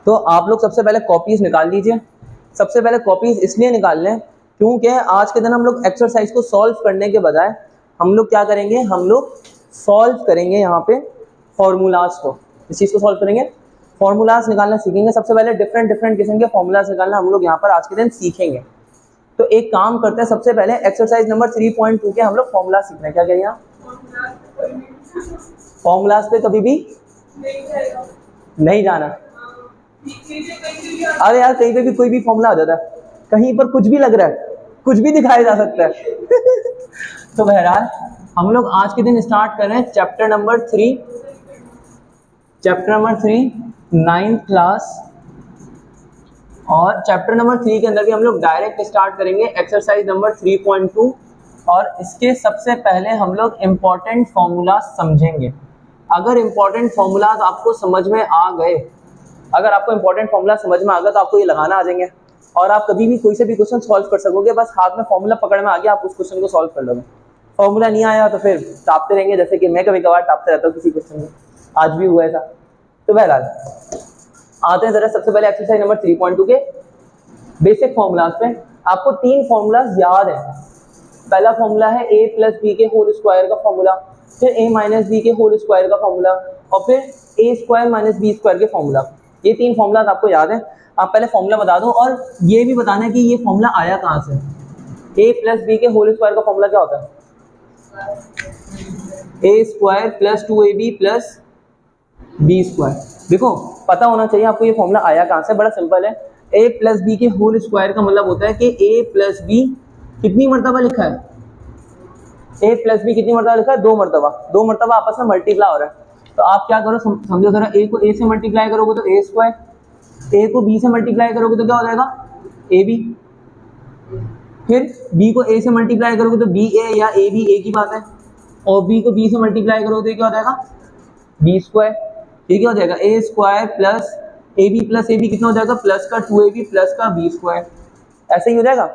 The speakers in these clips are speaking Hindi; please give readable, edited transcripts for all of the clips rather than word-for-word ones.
तो आप लोग सबसे पहले कॉपीज निकाल लीजिए। सबसे पहले कॉपीज इसलिए निकाल लें क्योंकि आज के दिन हम लोग एक्सरसाइज को सॉल्व करने के बजाय हम लोग क्या करेंगे, हम लोग सॉल्व करेंगे यहाँ पे फॉर्मूलाज को। इस चीज़ को सॉल्व करेंगे, फॉर्मूलाज निकालना सीखेंगे। सबसे पहले डिफरेंट किस्म के फॉर्मूलाज निकालना हम लोग यहाँ पर आज के दिन सीखेंगे। तो एक काम करते हैं, सबसे पहले एक्सरसाइज नंबर 3.2 के हम लोग फॉर्मूला सीख रहे हैं। क्या कह रही हैं आप? फॉर्मूलाज पे कभी भी नहीं जाना। अरे यार कहीं पे भी कोई भी फॉर्मूला आ जाता है, कहीं पर कुछ भी लग रहा है, कुछ भी दिखाया जा सकता है। तो बहरहाल हम लोग आज के दिन स्टार्ट कर रहे हैं चैप्टर नंबर 3 9th क्लास। और चैप्टर नंबर 3 के अंदर भी हम लोग डायरेक्ट स्टार्ट करेंगे एक्सरसाइज नंबर 3.2। और इसके सबसे पहले हम लोग इम्पॉर्टेंट फॉर्मूला समझेंगे। अगर इम्पॉर्टेंट फॉर्मूलाज आपको समझ में आ गए, अगर आपको इम्पॉर्टेंट फॉर्मूला समझ में आ गया तो आपको ये लगाना आ जाएंगे और आप कभी भी कोई से भी क्वेश्चन सॉल्व कर सकोगे। बस हाथ में फॉर्मूला पकड़ में आ गया, आप उस क्वेश्चन को सॉल्व कर लोगे। फॉर्मूला नहीं आया तो फिर टापते रहेंगे, जैसे कि मैं कभी कभार टापते रहता हूँ किसी क्वेश्चन में, आज भी हुआ ऐसा। तो बहरहाल आते हैं जरा सबसे पहले एक्सरसाइज नंबर 3.2 के बेसिक फॉर्मूलाज पे। आपको 3 फॉर्मूलाज याद है। पहला फॉर्मूला है a प्लस बी के होल स्क्वायर का फॉर्मूला, फिर a माइनस बी के होल स्क्वायर का फॉर्मूला और फिर a square minus B square के फॉर्मूला। ये 3 फॉर्मूलाज आपको याद है। आप पहले फॉर्मूला बता दो और ये भी बताना है कि ये फॉर्मूला आया कहाँ से। a प्लस बी के होल स्क्वायर का फॉर्मूला क्या होता है? a square plus 2ab plus B square. देखो पता होना चाहिए आपको ये फॉर्मूला आया कहाँ से। बड़ा सिंपल है, a प्लस बी के होल स्क्वायर का मतलब होता है कि a प्लस बी कितनी मरतबा लिखा है? a प्लस बी कितनी मरतबा लिखा है? 2 मरतबा। 2 मरतबा आपस में मल्टीप्लाई हो रहा है। तो आप क्या करो, समझो जरा, a को a से मल्टीप्लाई करोगे तो a स्क्वायर, a को b से मल्टीप्लाई करोगे तो क्या हो जाएगा? ab। फिर b को a से मल्टीप्लाई करोगे तो b a या a b एक ही बात है। और b को b से मल्टीप्लाई करोगे तो क्या हो जाएगा? b square. ये क्या हो जाएगा? a स्क्वायर प्लस ab कितना हो जाएगा? प्लस का 2ab प्लस का b स्क्वायर। ऐसे ही हो जाएगा।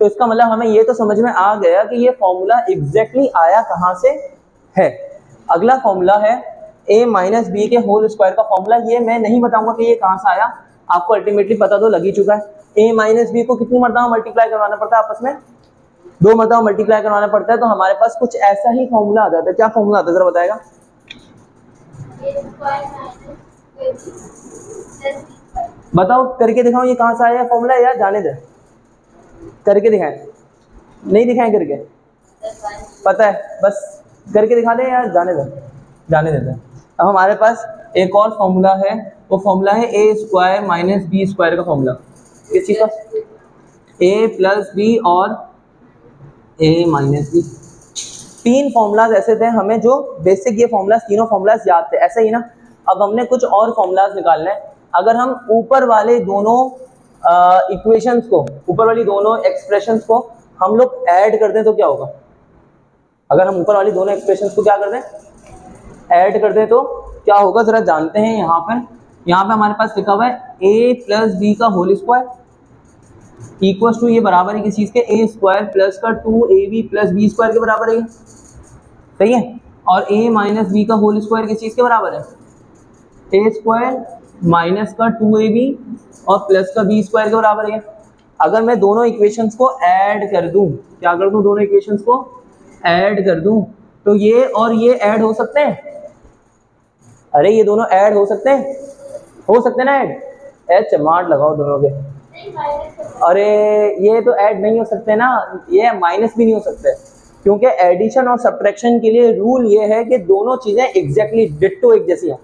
तो इसका मतलब हमें ये तो समझ में आ गया कि ये फॉर्मूला एग्जैक्टली आया कहाँ से है। अगला फॉर्मूला है a माइनस बी के होल स्क्वायर का फॉर्मूला। ये मैं नहीं बताऊंगा कि ये कहाँ से आया, आपको अल्टीमेटली पता तो लग ही चुका है। a माइनस बी को कितनी मरतबा मल्टीप्लाई करवाना पड़ता है आपस में? 2 मरतबा मल्टीप्लाई करवाना पड़ता है। तो हमारे पास कुछ ऐसा ही फॉर्मूला आ जाता है। क्या फॉर्मूला आता है जरा बताएगा? बताओ, करके दिखाओ ये कहाँ से आया फॉर्मूला, या जाने दे? करके दिखाएं? नहीं दिखाएं करके? पता है, बस करके दिखा दे यार, जाने दे, जाने देते हैं। अब हमारे पास एक और फॉर्मूला है, वो फॉर्मूला है a square minus B square का फॉर्मूला। किस चीज़ का? a प्लस बी और a माइनस बी। 3 फॉर्मूलाज ऐसे थे हमें जो बेसिक, ये फॉर्मूलाज तीनों फॉर्मूलाज याद थे, ऐसे ही ना। अब हमने कुछ और फॉर्मूलाज निकालने हैं। अगर हम ऊपर वाले दोनों इक्वेशंस को, ऊपर वाली दोनों एक्सप्रेशंस को हम लोग ऐड कर दें तो क्या होगा? अगर हम ऊपर वाली दोनों एक्सप्रेशंस को क्या कर दें? ऐड कर दें तो क्या होगा जरा जानते हैं। यहाँ पे हमारे पास लिखा हुआ है a प्लस बी का होल स्क्वायर इक्वल टू, ये बराबर है किस चीज़ के? a स्क्वायर प्लस का 2ab प्लस बी स्क्वायर के बराबर है। सही है। और a माइनस बी का होल स्क्वायर किस चीज़ के बराबर है? a स्क्वायर माइनस का 2ab और प्लस का b स्क्वायर के बराबर है। अगर मैं दोनों इक्वेशंस को ऐड कर दूं, क्या कर दूं? दोनों इक्वेशंस को ऐड कर दूं तो ये और ये ऐड हो सकते हैं। अरे ये दोनों ऐड हो सकते हैं, हो सकते हैं ना ऐड? चमाट लगाओ दोनों के। अरे ये तो ऐड नहीं हो सकते ना, ये माइनस भी नहीं हो सकते, क्योंकि एडिशन और सब्ट्रैक्शन के लिए रूल ये है कि दोनों चीजें एग्जैक्टली डिट्टो एक जैसी हो।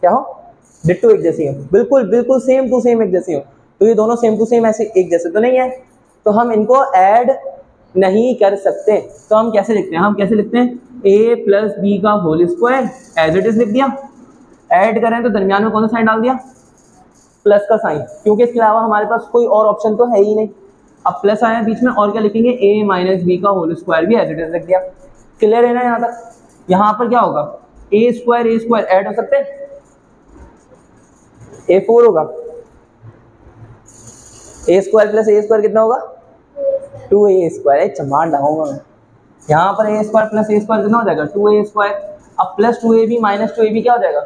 क्या हो? डिट्टो एक जैसी हो, बिल्कुल बिल्कुल सेम टू सेम एक जैसी हो। तो ये दोनों सेम टू सेम ऐसे एक जैसे तो नहीं है, तो हम इनको ऐड नहीं कर सकते। तो हम कैसे लिखते हैं? हम कैसे लिखते हैं? a प्लस बी का whole square as it is लिख दिया। ऐड करें तो दरमियान में कौन सा साइन डाल दिया? प्लस का साइन, क्योंकि इसके अलावा हमारे पास कोई और ऑप्शन तो है ही नहीं। अब प्लस आया बीच में, और क्या लिखेंगे? a माइनस बी का होल स्क्वायर भी एज इट इज लिख दिया। क्लियर है ना यहाँ तक? यहाँ पर क्या होगा? a स्क्वायर ऐड हो सकते हैं, a4 होगा। a square plus a square कितना होगा? 2a square. चमाट लगाऊंगा मैं। यहाँ पर a square plus a square कितना हो जाएगा? 2a square. अब प्लस 2ab माइनस 2ab क्या हो जाएगा?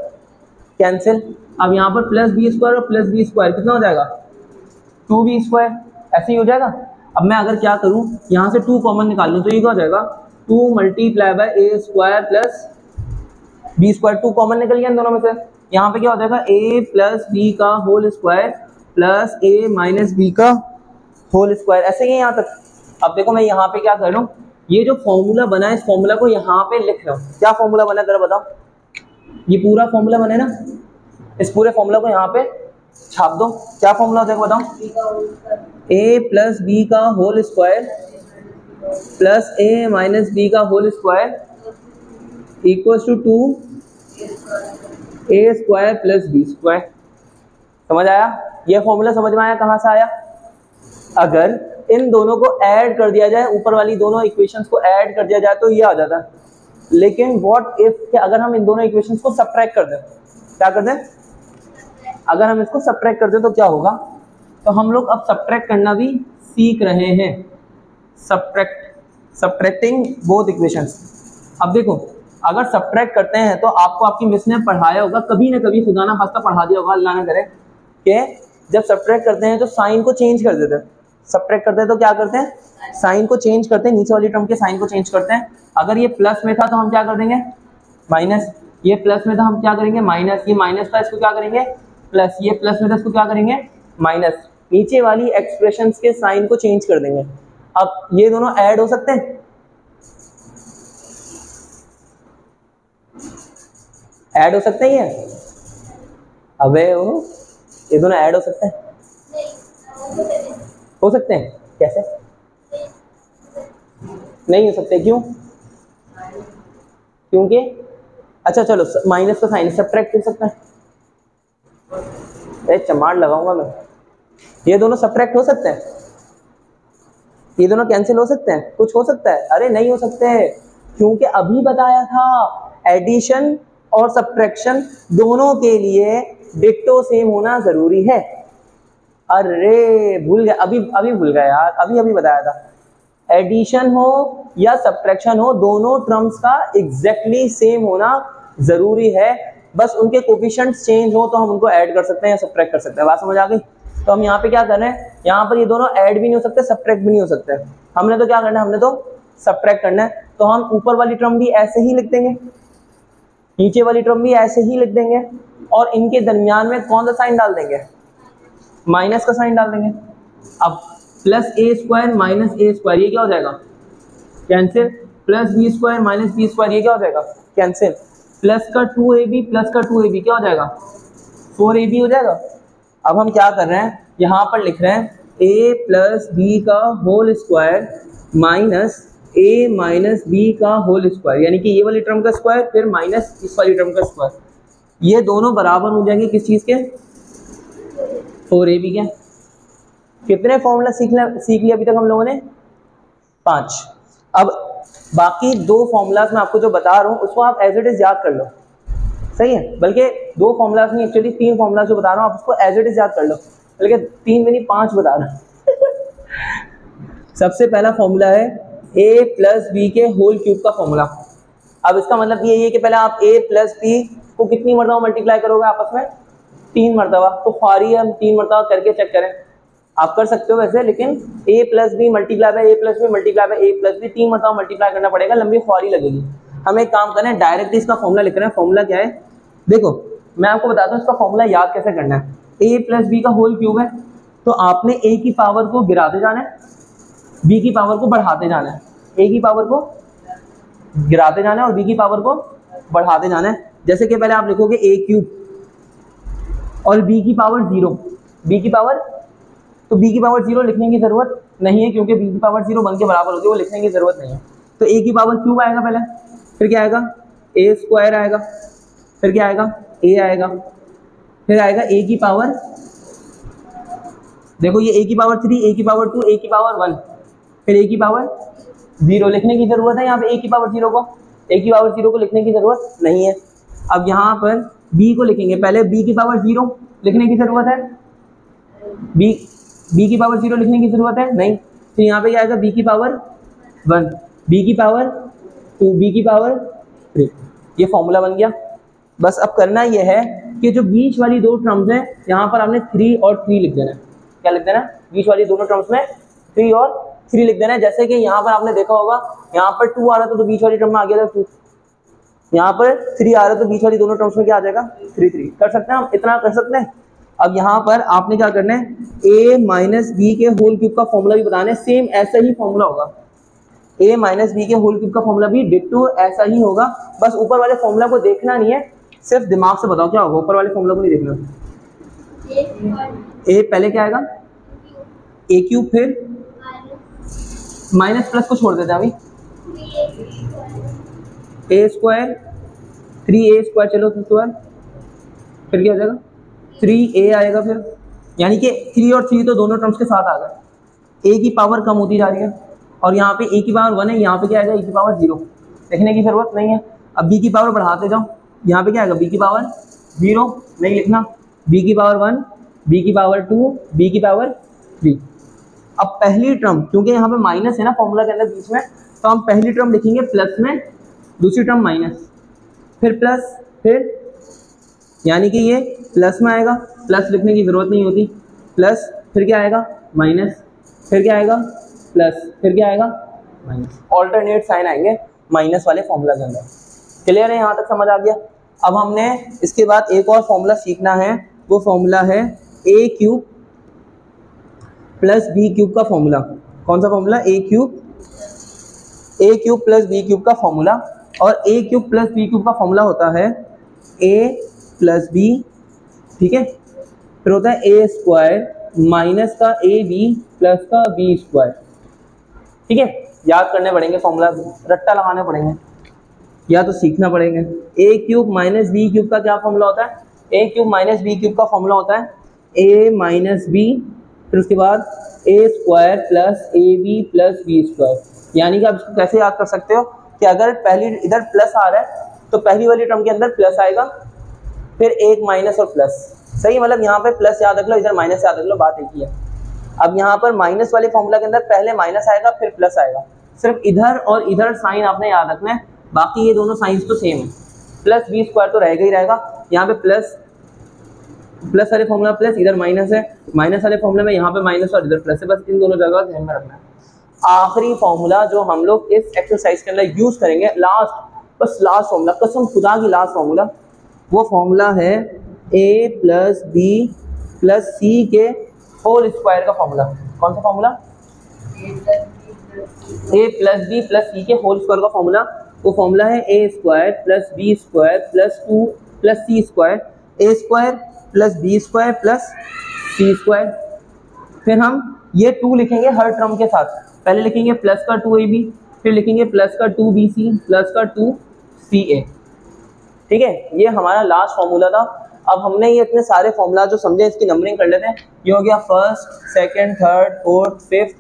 कैंसिल। अब यहाँ पर प्लस बी स्क्वायर और प्लस बी स्क्वायर कितना हो जाएगा, 2b², ऐसे ही हो जाएगा। अब मैं अगर क्या करूँ, यहाँ से 2 कॉमन निकाल लूँ तो ये क्या हो जाएगा, 2 multiply by a² plus b²। 2 common निकल गया इन दोनों में से। यहाँ पे क्या हो जाएगा, a प्लस बी का whole square plus a minus B का होल स्क्वायर, ऐसे ही है यहाँ तक। अब देखो मैं यहाँ पे क्या कर रहा हूँ, ये जो फॉर्मूला बना है इस फॉर्मूला को यहाँ पे लिख रहा हूँ। क्या फॉर्मूला बना है जरा बताओ, ये पूरा फॉर्मूला बना है ना, इस पूरे फॉर्मूला को यहाँ पे छाप दो। क्या फॉर्मूला होता है बताओ, a प्लस बी का whole square plus a minus B का whole square equals to 2a² plus b²। समझ आया, ये फॉर्मूला समझ में आया कहाँ से आया। अगर इन दोनों को ऐड कर दिया जाए, ऊपर वाली दोनों इक्वेशंस को ऐड कर दिया जाए तो ये आ जाता है। लेकिन व्हाट इफ, अगर हम इन दोनों इक्वेशंस को सबट्रैक्ट कर दें, क्या कर दें, अगर हम इसको सबट्रैक्ट कर दें तो क्या होगा। तो हम लोग अब सबट्रैक्ट करना भी सीख रहे हैं, सबट्रैक्टिंग बोथ इक्वेशंस। अब देखो अगर सबट्रैक्ट करते हैं तो आपको आपकी मिस ने पढ़ाया होगा, कभी ना कभी खुदा ना खास्ता पढ़ा दिया होगा, अल्लाह ना करे, कि जब सबट्रैक्ट करते हैं तो साइन को चेंज कर देते हैं। सबट्रैक्ट करते हैं तो क्या करते हैं, साइन को चेंज करते हैं, नीचे वाली टर्म के साइन को चेंज करते हैं। अगर ये प्लस में था तो हम क्या कर देंगे, माइनस। ये प्लस में था हम क्या करेंगे, माइनस। ये माइनस था इसको क्या करेंगे, प्लस। ये प्लस में था इसको क्या करेंगे, माइनस। नीचे वाली एक्सप्रेशंस के साइन को चेंज कर देंगे। अब ये दोनों ऐड हो सकते हैं, ऐड हो सकते हैं ये, अबे वो ये दोनों ऐड हो सकते हैं, हो सकते हैं, कैसे नहीं हो सकते, क्यों, क्योंकि अच्छा चलो माइनस का साइन सबट्रैक्ट कर सकते हैं, चमाड़ लगाऊंगा मैं। ये दोनों सबट्रैक्ट हो सकते हैं, ये दोनों कैंसिल हो सकते हैं, कुछ हो सकता है, अरे नहीं हो सकते हैं, क्योंकि अभी बताया था एडिशन और सबट्रैक्शन दोनों के लिए डिट्टो सेम होना जरूरी है। अरे भूल गया, अभी भूल गया यार, अभी बताया था। एडिशन हो या सबट्रैक्शन हो, दोनों टर्म्स का एग्जैक्टली सेम होना जरूरी है। बस उनके कोफिशिएंट्स चेंज हो तो हम उनको ऐड कर सकते हैं या सबट्रैक्ट कर सकते हैं। बात समझ आ गई। तो हम यहाँ पे क्या कर रहे हैं, यहाँ पर ये दोनों ऐड भी नहीं हो सकते, सबट्रैक्ट भी नहीं हो सकते। हमने तो क्या करना है, हमने तो सबट्रैक्ट करना है। तो हम ऊपर वाली टर्म भी ऐसे ही लिख देंगे, नीचे वाली टर्म भी ऐसे ही लिख देंगे, और इनके दरमियान में कौन सा साइन डाल देंगे, माइनस का साइन डाल देंगे। अब प्लस a² माइनस a², ये क्या हो जाएगा, cancel. Plus b² minus b², ये क्या हो जाएगा, कैंसिल। प्लस का 2ab प्लस का 2ab क्या हो जाएगा, 4ab हो जाएगा। अब हम क्या कर रहे हैं, यहाँ पर लिख रहे हैं a प्लस बी का whole square minus a minus B का होल स्क्वायर, यानी कि ये वाली टर्म का स्क्वायर फिर माइनस इस वाली टर्म का स्क्वायर, ये दोनों बराबर हो जाएंगे किस चीज़ के, 4ab के। कितने फॉर्मूला सीख लिया अभी तक हम लोगों ने, 5। अब बाकी 2 फॉर्मूलाज मैं आपको जो बता रहा हूँ उसको आप एज इट इज याद कर लो, सही है। बल्कि 2 फॉर्मूलाज नहीं, एक्चुअली 3 फॉर्मूलाज जो बता रहा हूँ आप उसको एज इट इज याद कर लो, बल्कि 3 में नहीं 5 बता रहा हूँ। सबसे पहला फॉर्मूला है a प्लस बी के होल क्यूब का फॉर्मूला। अब इसका मतलब ये है कि पहले आप a प्लस बी को कितनी मरतबा मल्टीप्लाई करोगे आपस में, 3 मरतबा। तो ख्वारी हम 3 मरतबा करके चेक करें, आप कर सकते हो वैसे, लेकिन a plus B multiply by a plus B multiply by a plus B 3 मरतबा मल्टीप्लाई करना पड़ेगा, लंबी ख्वारी लगेगी। हम एक काम करें, डायरेक्टली इसका फॉर्मूला लिख रहे हैं। फॉर्मूला क्या है, देखो मैं आपको बताता हूँ इसका फॉर्मूला याद कैसे करना है। a प्लस बी का होल क्यूब है, तो आपने a की पावर को गिराते जाना है, b की पावर को बढ़ाते जाना है। a की पावर को गिराते जाना है और b की पावर को बढ़ाते जाना है। जैसे कि पहले आप लिखोगे a क्यूब और b की पावर 0, b की पावर, तो b की पावर 0 लिखने की जरूरत नहीं है, क्योंकि b की पावर 0 1 के बराबर होती है, वो लिखने की जरूरत नहीं है। तो a की पावर क्यूब आएगा पहले, फिर क्या आएगा, a² आएगा, फिर क्या आएगा, a आएगा, फिर आएगा a की पावर, देखो ये a की पावर 3, a की पावर 2, a की पावर 1, फिर a की पावर 0 लिखने की जरूरत है। यहाँ पे a की पावर 0 को, a की पावर 0 को लिखने की जरूरत नहीं है। अब यहाँ पर b को लिखेंगे, पहले b की पावर 0 लिखने की जरूरत है, b की पावर 0 लिखने की जरूरत है नहीं। तो यहाँ पे क्या आएगा, b की पावर 1, b की पावर 2, b की पावर 3, ये फॉर्मूला बन गया। बस अब करना ये है कि जो बीच वाली दो टर्म्स हैं यहाँ पर आपने 3 और 3 लिख देना है। क्या लिख देना है? बीच वाली दोनों टर्म्स में 3 और 3 लिख देना है। जैसे कि यहाँ पर आपने देखा होगा यहाँ पर 2 आ रहा था तो बीच वाली टर्म में आ गया था 2, यहाँ पर 3 आ रहा है तो बीच वाली दोनों टर्म्स में क्या आ जाएगा 3 3। कर सकते हैं हम, इतना कर सकते हैं। अब यहाँ पर आपने क्या करना है, a माइनस बी के होल क्यूब का फॉर्मूला भी बताना है। सेम ऐसा ही फॉर्मूला होगा, a माइनस बी के होल क्यूब का फॉर्मूला भी डिट्टो ऐसा ही होगा। बस ऊपर वाले फॉर्मूला को देखना नहीं है, सिर्फ दिमाग से बताओ क्या होगा। ऊपर वाले फॉर्मूला को नहीं देखना। a पहले क्या आएगा a क्यूब, फिर माइनस प्लस को छोड़ देते हैं अभी, a स्क्वायर 3a स्क्वायर, चलो स्क्वायर, फिर क्या हो जाएगा 3a आएगा। फिर यानी कि 3 और 3 तो दोनों टर्म्स के साथ आ गए। a की पावर कम होती जा रही है और यहाँ पे a की पावर 1 है, यहाँ पे क्या आएगा a की पावर 0, लिखने की जरूरत नहीं है। अब b की पावर बढ़ाते जाओ, यहाँ पे क्या आएगा b की पावर 0 नहीं लिखना, b की पावर 1, b की पावर 2, b की पावर 3। अब पहली टर्म क्योंकि यहाँ पे माइनस है ना फॉर्मूला के अंदर बीच में, तो हम पहली टर्म लिखेंगे प्लस में, दूसरी टर्म माइनस, फिर प्लस, फिर यानी कि ये प्लस में आएगा, प्लस लिखने की जरूरत नहीं होती, प्लस, फिर क्या आएगा माइनस, फिर क्या आएगा प्लस, फिर क्या आएगा माइनस। ऑल्टरनेट साइन आएंगे माइनस वाले फॉर्मूला के अंदर। क्लियर है? यहाँ तक समझ आ गया। अब हमने इसके बाद एक और फॉर्मूला सीखना है, वो फॉर्मूला है a cube plus B cube का फॉर्मूला। कौन सा formula? a cube plus B cube का फॉर्मूला। और a cube plus B cube का फॉर्मूला होता है a प्लस बी, ठीक है, फिर होता है a स्क्वायर माइनस का ए बी प्लस का बी स्क्वायर। ठीक है, याद करने पड़ेंगे फॉर्मूला, रट्टा लगाने पड़ेंगे या तो सीखना पड़ेंगे। a cube minus B cube का क्या फॉर्मूला होता है? a cube minus B cube का फॉर्मूला होता है a माइनस बी, फिर उसके बाद a square plus A B plus B square. यानी कि आप इसको कैसे याद कर सकते हो कि अगर पहली इधर प्लस आ रहा है तो पहली वाली टर्म के अंदर प्लस आएगा, फिर एक माइनस और प्लस। सही, मतलब यहाँ पे प्लस याद रख लो, इधर माइनस याद रख लो, बात एक ही है। अब यहाँ पर माइनस वाले फॉर्मूला के अंदर पहले माइनस आएगा फिर प्लस आएगा, सिर्फ इधर और इधर साइन आपने याद रखना है, बाकी ये दोनों साइंस तो सेम है। प्लस बी स्क्वायर तो रहेगा ही रहेगा, यहाँ पे प्लस प्लस वाले फॉर्मूला प्लस, इधर माइनस है, माइनस वाले फॉर्मूला में यहाँ पे माइनस और इधर प्लस है, बस इन दोनों जगह ध्यान में रखना है। आखिरी फॉर्मूला जो हम लोग इस एक्सरसाइज के अंदर यूज करेंगे, लास्ट, बस लास्ट फॉर्मूला, कसम खुदा की लास्ट फॉर्मूला, वो फॉर्मूला है a plus B plus C के होल स्क्वायर का फॉर्मूला। कौन सा formula? a plus B plus C के होल स्क्वायर का फॉर्मूला। वो फॉर्मूला है a square plus B square plus 2 plus C square, a square plus B square plus C square. फिर हम ये 2 लिखेंगे हर टर्म के साथ, पहले लिखेंगे प्लस का 2ab, फिर लिखेंगे प्लस का 2bc प्लस का 2ca। ठीक है, ये हमारा लास्ट फॉर्मूला था। अब हमने ये इतने सारे फॉर्मूला जो समझे इसकी नंबरिंग कर लेते हैं। ये हो गया first, second, third, fourth, fifth,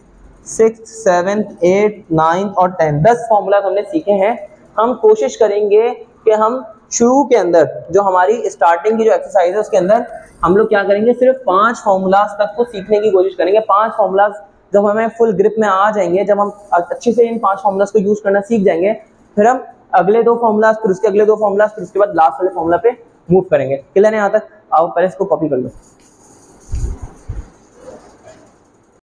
sixth, seventh, eight, 9 और 10, 10 फॉर्मूला हमने सीखे हैं। हम कोशिश करेंगे कि हम शुरू के अंदर जो हमारी स्टार्टिंग की जो एक्सरसाइज है उसके अंदर हम लोग क्या करेंगे, सिर्फ 5 फॉर्मूलाज तक को सीखने की कोशिश करेंगे। 5 फॉर्मूलाज जब हमें फुल ग्रिप में आ जाएंगे, जब हम अच्छे से इन 5 फॉर्मूलाज को यूज करना सीख जाएंगे, फिर हम अगले 2 फॉर्मूलाज, फिर उसके अगले 2 फॉर्मूलाज, फिर उसके बाद लास्ट वाले फॉर्मूला पे मूव करेंगे। क्लियर है यहाँ तक? आओ पहले इसको कॉपी कर लो।